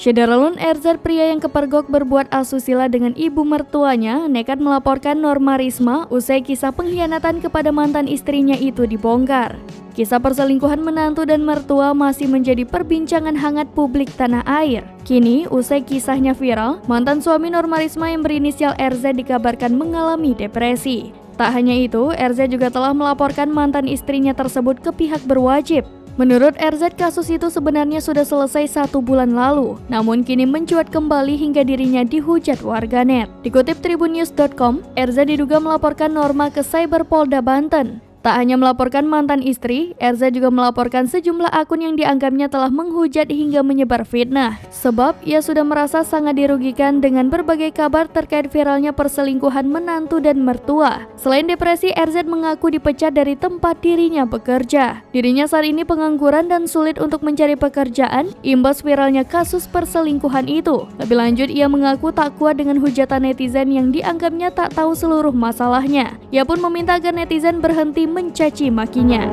Syederalun RZ, pria yang kepergok berbuat asusila dengan ibu mertuanya, nekat melaporkan Norma Risma usai kisah pengkhianatan kepada mantan istrinya itu dibongkar. Kisah perselingkuhan menantu dan mertua masih menjadi perbincangan hangat publik tanah air. Kini, usai kisahnya viral, mantan suami Norma Risma yang berinisial RZ dikabarkan mengalami depresi. Tak hanya itu, RZ juga telah melaporkan mantan istrinya tersebut ke pihak berwajib. Menurut RZ, kasus itu sebenarnya sudah selesai 1 bulan lalu, namun kini mencuat kembali hingga dirinya dihujat warganet. Dikutip tribunnews.com, RZ diduga melaporkan Norma ke Cyber Polda Banten. Tak hanya melaporkan mantan istri, RZ juga melaporkan sejumlah akun yang dianggapnya telah menghujat hingga menyebar fitnah. Sebab ia sudah merasa sangat dirugikan dengan berbagai kabar terkait viralnya perselingkuhan menantu dan mertua. Selain depresi, RZ mengaku dipecat dari tempat dirinya bekerja. Dirinya saat ini pengangguran dan sulit untuk mencari pekerjaan imbas viralnya kasus perselingkuhan itu. Lebih lanjut, ia mengaku tak kuat dengan hujatan netizen yang dianggapnya tak tahu seluruh masalahnya. Ia pun meminta agar netizen berhenti mencaci makinya.